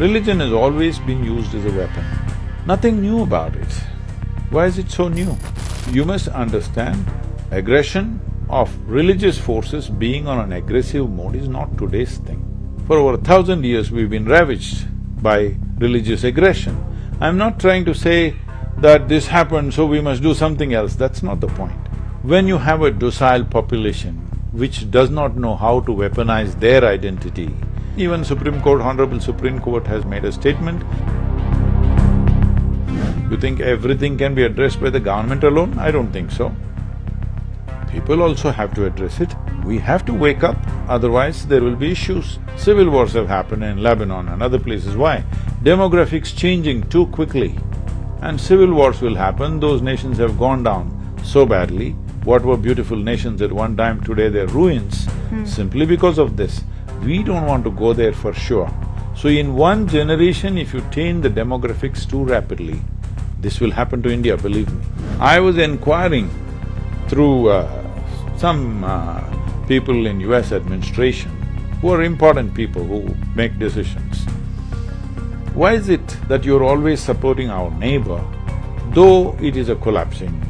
Religion has always been used as a weapon. Nothing new about it. Why is it so new? You must understand, aggression of religious forces being on an aggressive mode is not today's thing. For over 1,000 years we've been ravaged by religious aggression. I'm not trying to say that this happened so we must do something else, that's not the point. When you have a docile population which does not know how to weaponize their identity, even Supreme Court, Honorable Supreme Court has made a statement. You think everything can be addressed by the government alone? I don't think so. People also have to address it. We have to wake up, otherwise there will be issues. Civil wars have happened in Lebanon and other places. Why? Demographics changing too quickly and civil wars will happen. Those nations have gone down so badly. What were beautiful nations at one time, today they're ruins, simply because of this. We don't want to go there for sure. So in one generation, if you change the demographics too rapidly, this will happen to India, believe me. I was inquiring through some people in US administration who are important people who make decisions. Why is it that you're always supporting our neighbor, though it is a collapsing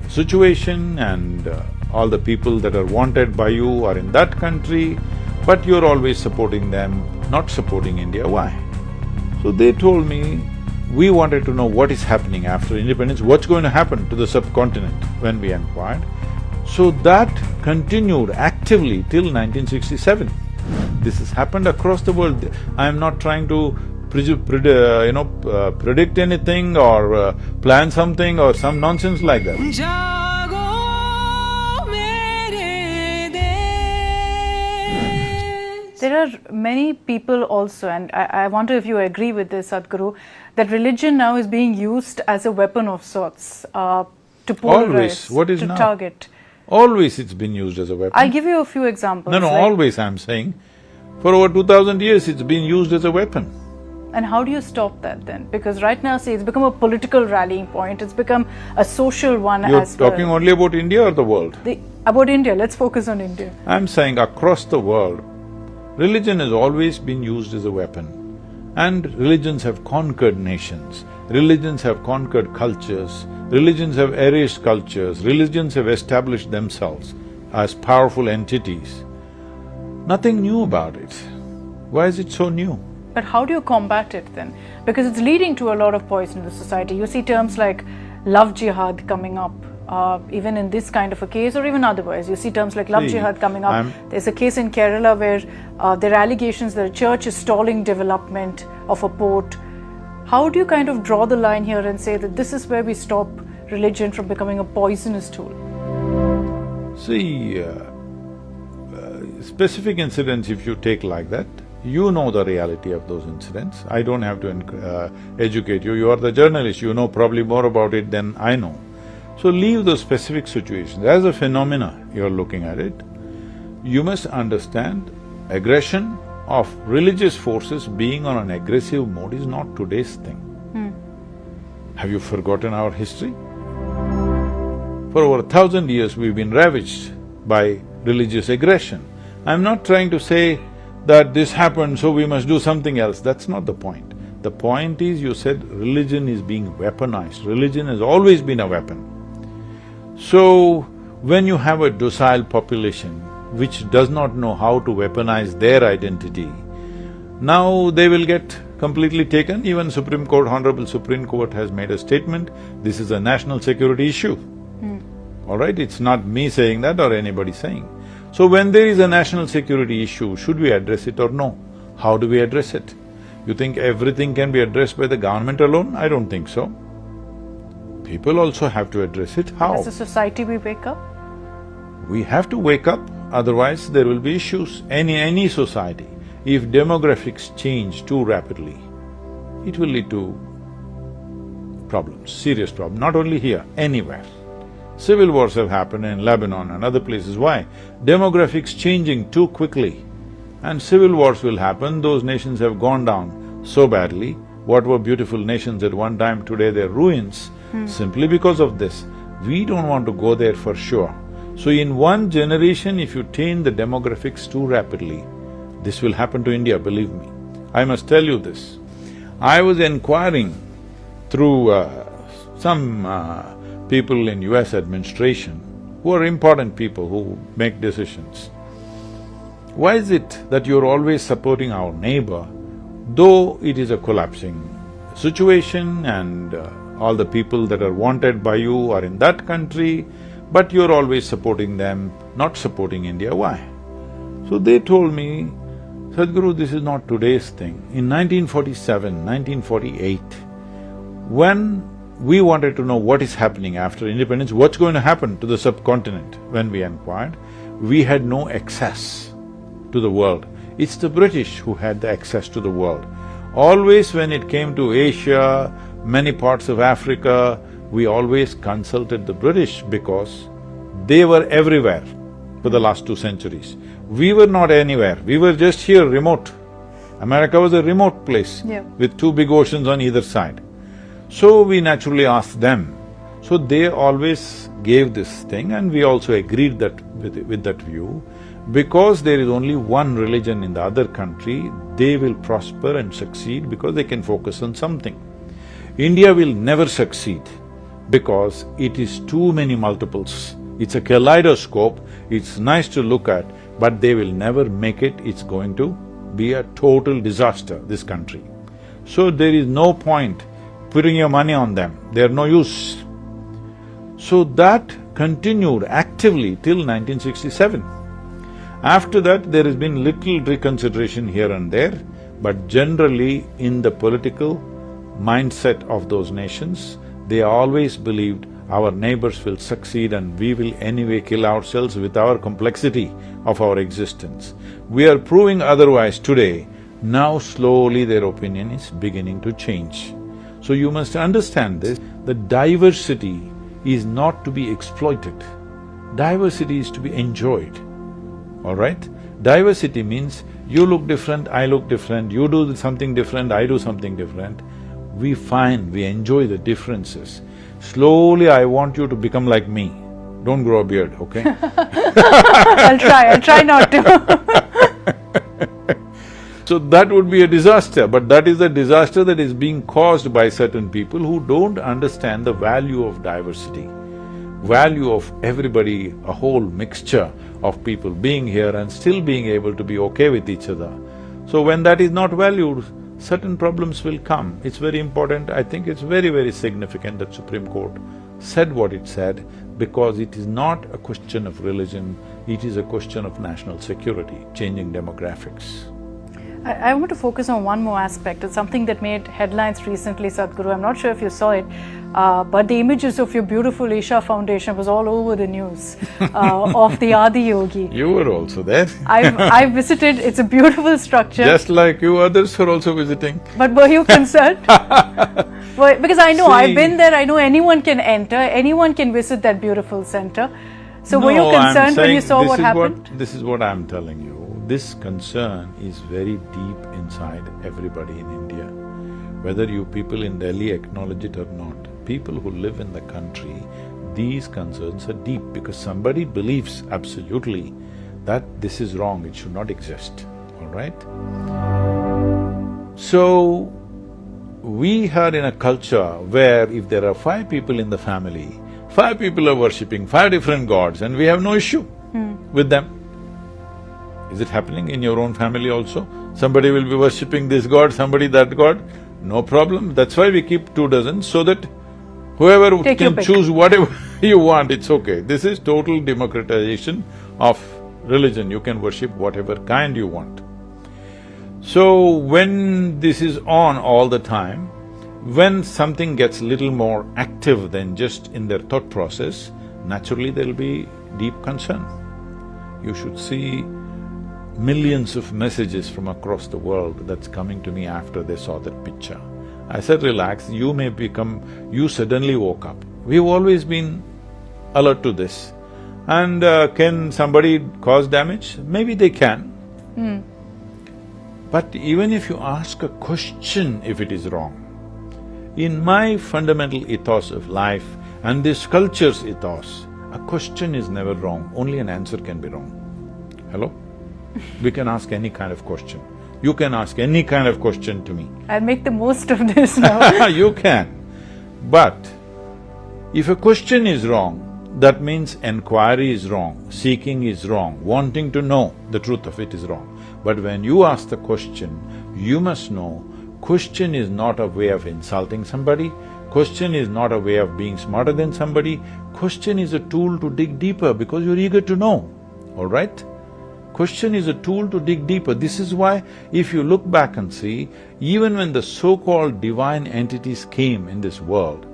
situation and all the people that are wanted by you are in that country, but you're always supporting them, not supporting India, why? So they told me, we wanted to know what is happening after independence, what's going to happen to the subcontinent when we inquired. So that continued actively till 1967. This has happened across the world. I am not trying to predict anything or plan something or some nonsense like that. There are many people also, and I wonder if you agree with this, Sadhguru, that religion now is being used as a weapon of sorts to polarize, to target. Always it's been used as a weapon. I'll give you a few examples. No, always I'm saying. For over 2,000 years it's been used as a weapon. And how do you stop that then? Because right now, see, it's become a political rallying point, it's become a social one as well. You're talking only about India or the world? About India, let's focus on India. I'm saying across the world, religion has always been used as a weapon. And religions have conquered nations, religions have conquered cultures, religions have erased cultures, religions have established themselves as powerful entities. Nothing new about it. Why is it so new? But how do you combat it then? Because it's leading to a lot of poison in the society. You see terms like love jihad coming up, even in this kind of a case or even otherwise. You see terms like love jihad coming up. There's a case in Kerala where there are allegations that a church is stalling development of a port. How do you kind of draw the line here and say that this is where we stop religion from becoming a poisonous tool? See, specific incidents if you take like that, you know the reality of those incidents. I don't have to educate you. You are the journalist, you know probably more about it than I know. So leave those specific situations. As a phenomena, you're looking at it. You must understand, aggression of religious forces being on an aggressive mode is not today's thing. Have you forgotten our history? For over 1,000 years we've been ravaged by religious aggression. I'm not trying to say that this happened so we must do something else, that's not the point. The point is, you said religion is being weaponized. Religion has always been a weapon. So, when you have a docile population which does not know how to weaponize their identity, now they will get completely taken. Even Supreme Court, Honorable Supreme Court has made a statement, this is a national security issue. All right, it's not me saying that or anybody saying. So when there is a national security issue, should we address it or no? How do we address it? You think everything can be addressed by the government alone? I don't think so. People also have to address it. How? As a society we wake up? We have to wake up, otherwise there will be issues. Any society, if demographics change too rapidly, it will lead to problems, serious problems, not only here, anywhere. Civil wars have happened in Lebanon and other places. Why? Demographics changing too quickly and civil wars will happen. Those nations have gone down so badly. What were beautiful nations at one time, today they're ruins, simply because of this. We don't want to go there for sure. So in one generation, if you change the demographics too rapidly, this will happen to India, believe me. I must tell you this. I was inquiring through some people in US administration who are important people who make decisions. Why is it that you're always supporting our neighbor, though it is a collapsing situation and all the people that are wanted by you are in that country, but you're always supporting them, not supporting India, why? So they told me, Sadhguru, this is not today's thing. In 1947, 1948, when we wanted to know what is happening after independence, what's going to happen to the subcontinent, when we inquired, we had no access to the world. It's the British who had the access to the world. Always when it came to Asia, many parts of Africa, we always consulted the British because they were everywhere for the last 2 centuries. We were not anywhere, we were just here, remote. America was a remote place with 2 big oceans on either side. So we naturally asked them. So they always gave this thing and we also agreed that with that view. Because there is only one religion in the other country, they will prosper and succeed because they can focus on something. India will never succeed because it is too many multiples. It's a kaleidoscope, it's nice to look at, but they will never make it, it's going to be a total disaster, this country. So there is no point putting your money on them, they're no use. So that continued actively till 1967. After that, there has been little reconsideration here and there, but generally in the political mindset of those nations, they always believed our neighbors will succeed and we will anyway kill ourselves with our complexity of our existence. We are proving otherwise today. Now slowly their opinion is beginning to change. So you must understand this, that diversity is not to be exploited. Diversity is to be enjoyed, all right? Diversity means you look different, I look different, you do something different, I do something different. We enjoy the differences. Slowly I want you to become like me. Don't grow a beard, okay? I'll try not to. So that would be a disaster, but that is the disaster that is being caused by certain people who don't understand the value of diversity, value of everybody, a whole mixture of people being here and still being able to be okay with each other. So when that is not valued, certain problems will come. It's very important, I think it's very, very significant that Supreme Court said what it said, because it is not a question of religion, it is a question of national security, changing demographics. I want to focus on one more aspect. It's something that made headlines recently, Sadhguru. I'm not sure if you saw it, but the images of your beautiful Isha Foundation was all over the news of the Adi Yogi. You were also there. I've visited, it's a beautiful structure. Just like you others were also visiting. But were you concerned? Well, because I know, I've been there, I know anyone can enter, anyone can visit that beautiful center. So were you concerned when you saw what happened? This is what I'm telling you. This concern is very deep inside everybody in India. Whether you people in Delhi acknowledge it or not, people who live in the country, these concerns are deep because somebody believes absolutely that this is wrong, it should not exist, all right? So, we are in a culture where if there are 5 people in the family, 5 people are worshipping 5 different gods and we have no issue with them. Is it happening in your own family also? Somebody will be worshipping this god, somebody that god, no problem. That's why we keep 2 dozen, so that whoever can choose whatever you want, it's okay. This is total democratization of religion, you can worship whatever kind you want. So when this is on all the time, when something gets little more active than just in their thought process, naturally there'll be deep concern. You should see millions of messages from across the world that's coming to me after they saw that picture. I said, relax, you may become… you suddenly woke up. We've always been alert to this. And can somebody cause damage? Maybe they can. But even if you ask a question if it is wrong, in my fundamental ethos of life and this culture's ethos, a question is never wrong, only an answer can be wrong. Hello? We can ask any kind of question. You can ask any kind of question to me. I'll make the most of this now. You can. But if a question is wrong, that means inquiry is wrong, seeking is wrong, wanting to know the truth of it is wrong. But when you ask the question, you must know, question is not a way of insulting somebody, question is not a way of being smarter than somebody, question is a tool to dig deeper because you're eager to know, all right? Question is a tool to dig deeper. This is why if you look back and see, even when the so-called divine entities came in this world,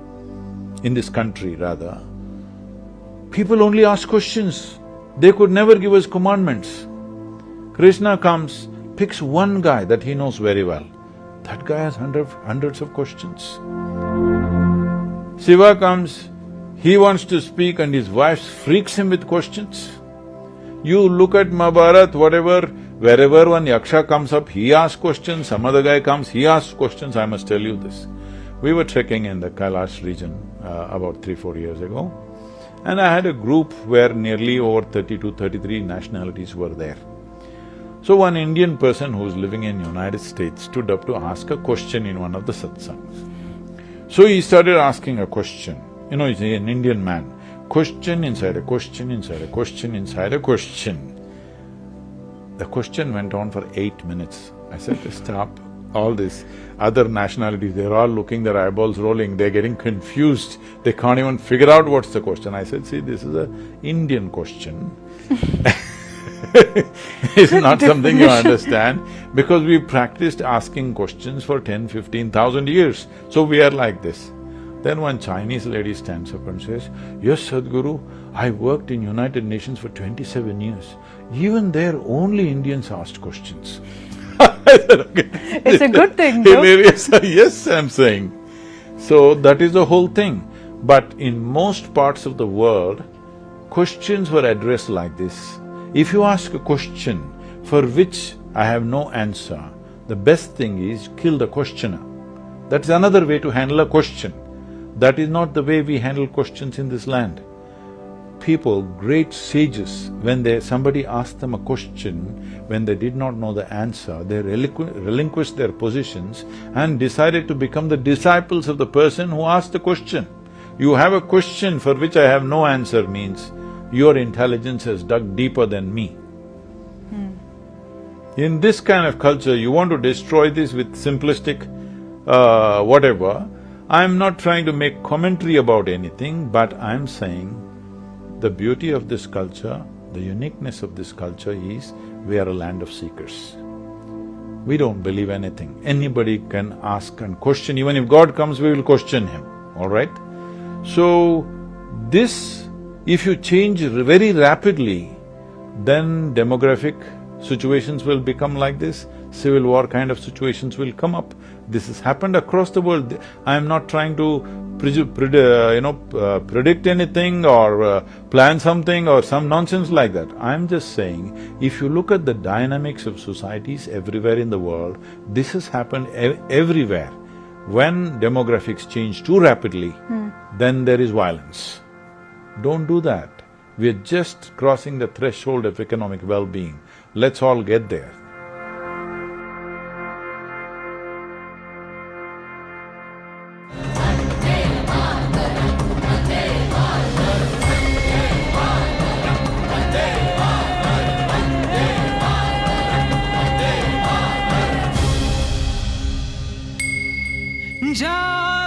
in this country rather, people only asked questions. They could never give us commandments. Krishna comes, picks one guy that he knows very well. That guy has hundreds of questions. Shiva comes, he wants to speak and his wife freaks him with questions. You look at Mahabharata, whatever, wherever one yaksha comes up, he asks questions, some other guy comes, he asks questions. I must tell you this. We were trekking in the Kailash region about 3-4 years ago, and I had a group where nearly over 32-33 nationalities were there. So one Indian person who was living in United States stood up to ask a question in one of the satsangs. So he started asking a question. You know, he's an Indian man. Question inside a question, inside a question, inside a question. The question went on for 8 minutes. I said, stop. All these other nationalities, they're all looking, their eyeballs rolling, they're getting confused. They can't even figure out what's the question. I said, see, this is an Indian question. It's not something you understand, because we practiced asking questions for 10,000-15,000 years. So we are like this. Then one Chinese lady stands up and says, yes, Sadhguru, I worked in United Nations for 27 years. Even there, only Indians asked questions. I said, okay. It's a good thing, though. Hilarious. Yes, I'm saying. So that is the whole thing. But in most parts of the world, questions were addressed like this. If you ask a question for which I have no answer, the best thing is kill the questioner. That's another way to handle a question. That is not the way we handle questions in this land. People, great sages, when somebody asked them a question, when they did not know the answer, they relinquished their positions and decided to become the disciples of the person who asked the question. You have a question for which I have no answer means your intelligence has dug deeper than me. In this kind of culture, you want to destroy this with simplistic whatever. I'm not trying to make commentary about anything, but I'm saying the beauty of this culture, the uniqueness of this culture is we are a land of seekers. We don't believe anything. Anybody can ask and question. Even if God comes, we will question him, all right? So, this, if you change very rapidly, then demographic situations will become like this, civil war kind of situations will come up. This has happened across the world. I am not trying to predict anything or plan something or some nonsense like that. I'm just saying, if you look at the dynamics of societies everywhere in the world, this has happened everywhere. When demographics change too rapidly, then there is violence. Don't do that. We are just crossing the threshold of economic well-being. Let's all get there. जा